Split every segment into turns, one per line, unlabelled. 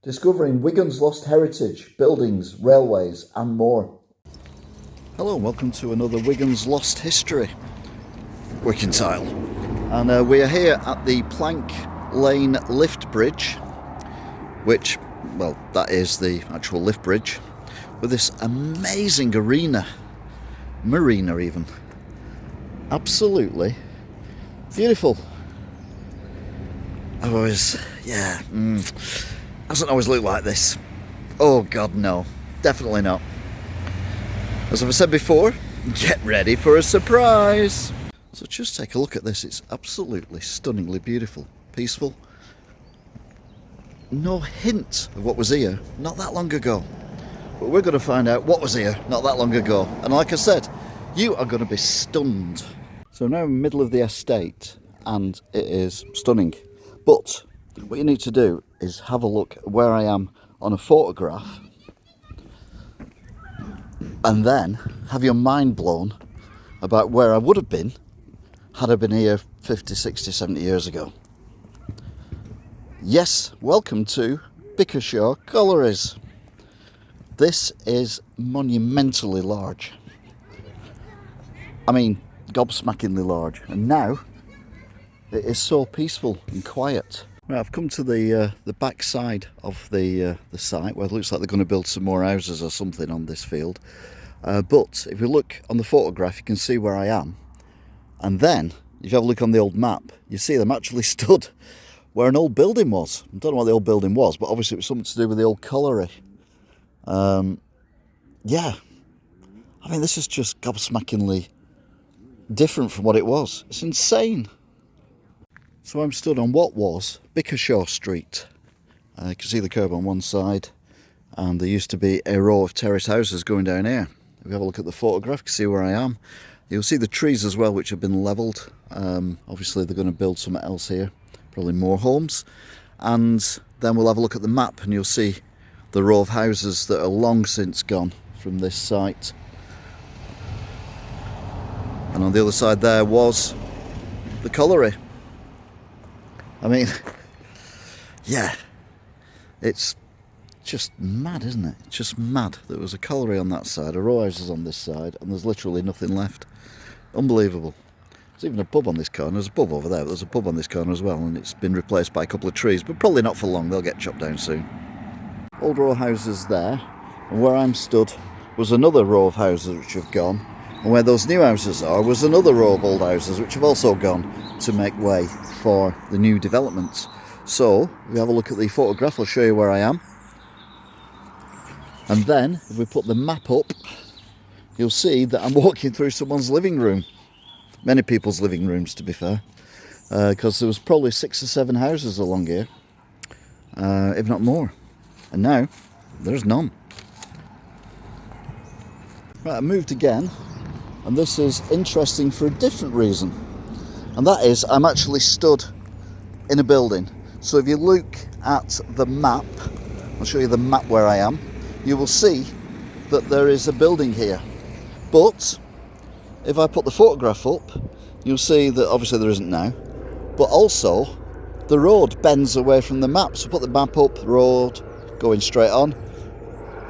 Discovering Wigan's lost heritage, buildings, railways and more. Hello and welcome to another Wigan's Lost History Wigan Tile. And we are here at the Plank Lane lift bridge, which, well, that is the actual lift bridge, with this amazing Marina even. Absolutely beautiful. I've always, hasn't always looked like this. Oh God, no, definitely not. As I've said before, get ready for a surprise. So just take a look at this. It's absolutely stunningly beautiful, peaceful. No hint of what was here not that long ago. But we're going to find out what was here not that long ago. And like I said, you are going to be stunned. So now in the middle of the estate, and it is stunning. But what you need to do is have a look at where I am on a photograph, and then have your mind blown about where I would have been had I been here 50, 60, 70 years ago. Yes, welcome to Bickershaw Collieries. This is monumentally large. I mean, gobsmackingly large. And now it is so peaceful and quiet. Right, I've come to the back side of the site where it looks like they're going to build some more houses or something on this field. But if you look on the photograph, you can see where I am. And then, if you have a look on the old map, you see them actually stood where an old building was. I don't know what the old building was, but obviously it was something to do with the old colliery. Yeah, I mean, this is just gobsmackingly different from what it was. It's insane. So I'm stood on what was Bickershaw Street. You can see the curb on one side, and there used to be a row of terrace houses going down here. If we have a look at the photograph, you can see where I am. You'll see the trees as well, which have been levelled. Obviously they're going to build something else here, probably more homes. And then we'll have a look at the map and you'll see the row of houses that are long since gone from this site. And on the other side there was the colliery. I mean, yeah, it's just mad, isn't it? It's just mad. There was a colliery on that side, a row of houses on this side, and there's literally nothing left. Unbelievable. There's even a pub on this corner. There's a pub over there, but there's a pub on this corner as well, and it's been replaced by a couple of trees, but probably not for long. They'll get chopped down soon. Old row of houses there, and where I'm stood was another row of houses which have gone, and where those new houses are was another row of old houses which have also gone to make way for the new developments. So, if we have a look at the photograph, I'll show you where I am. And then, if we put the map up, you'll see that I'm walking through someone's living room. Many people's living rooms, to be fair. Because there was probably 6 or 7 houses along here, if not more. And now, there's none. Right, I moved again, and this is interesting for a different reason. And that is, I'm actually stood in a building. So if you look at the map, I'll show you the map where I am, you will see that there is a building here. But if I put the photograph up, you'll see that obviously there isn't now, but also the road bends away from the map. So put the map up, road going straight on,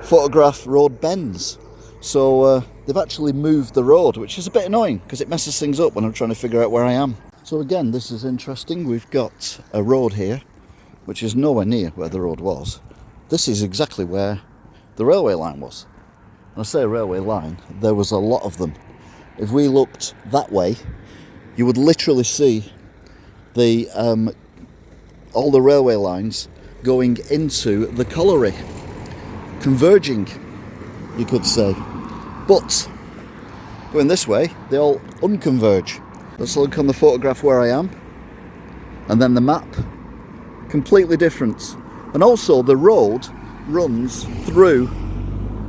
photograph, road bends. So they've actually moved the road, which is a bit annoying because it messes things up when I'm trying to figure out where I am. So again, this is interesting. We've got a road here, which is nowhere near where the road was. This is exactly where the railway line was. And I say railway line, there was a lot of them. If we looked that way, you would literally see the all the railway lines going into the colliery, converging, you could say. But going this way, they all unconverge. Let's look on the photograph where I am, and then the map, completely different. And also the road runs through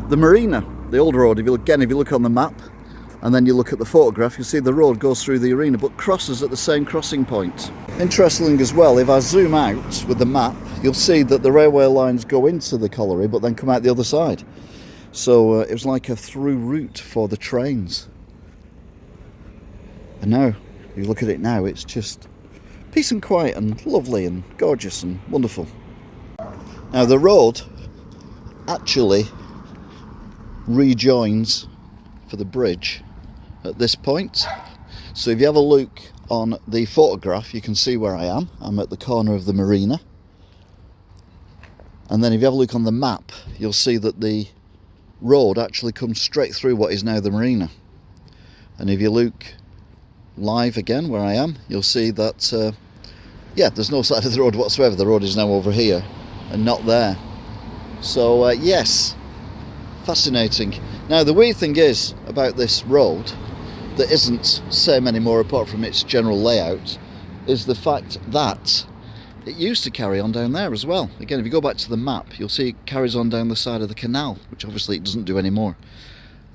the Marina, the old road. If you look on the map, and then you look at the photograph, you see the road goes through the arena, but crosses at the same crossing point. Interesting as well, if I zoom out with the map, you'll see that the railway lines go into the colliery, but then come out the other side. So it was like a through route for the trains. And now, if you look at it now, it's just peace and quiet and lovely and gorgeous and wonderful. Now the road actually rejoins for the bridge at this point. So if you have a look on the photograph, you can see where I am. I'm at the corner of the Marina. And then if you have a look on the map, you'll see that the road actually comes straight through what is now the Marina. And if you look live again where I am, you'll see that yeah, there's no side of the road whatsoever. The road is now over here and not there. So yes, fascinating. Now the weird thing is about this road that isn't same anymore apart from its general layout is the fact that it used to carry on down there as well. Again, if you go back to the map, you'll see it carries on down the side of the canal, which obviously it doesn't do anymore.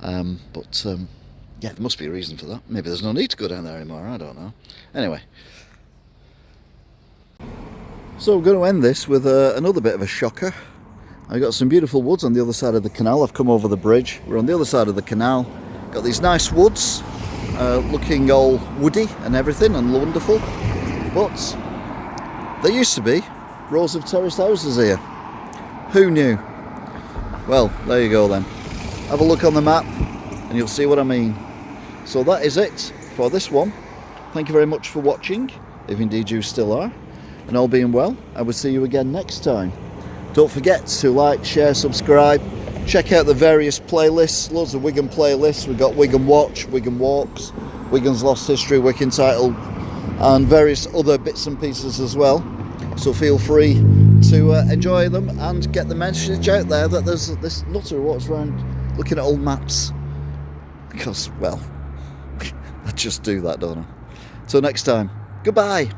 Yeah, there must be a reason for that. Maybe there's no need to go down there anymore, I don't know. Anyway. So we're going to end this with another bit of a shocker. I've got some beautiful woods on the other side of the canal. I've come over the bridge. We're on the other side of the canal. Got these nice woods, looking all woody and everything and wonderful. But there used to be rows of terraced houses here. Who knew? Well, there you go then. Have a look on the map and you'll see what I mean. So that is it for this one. Thank you very much for watching, if indeed you still are. And all being well, I will see you again next time. Don't forget to like, share, subscribe. Check out the various playlists, loads of Wigan playlists. We've got Wigan Watch, Wigan Walks, Wigan's Lost History, Wigan Title, and various other bits and pieces as well. So feel free to enjoy them and get the message out there that there's this nutter who walks around looking at old maps. Because, well, I just do that, don't I? Till next time, goodbye.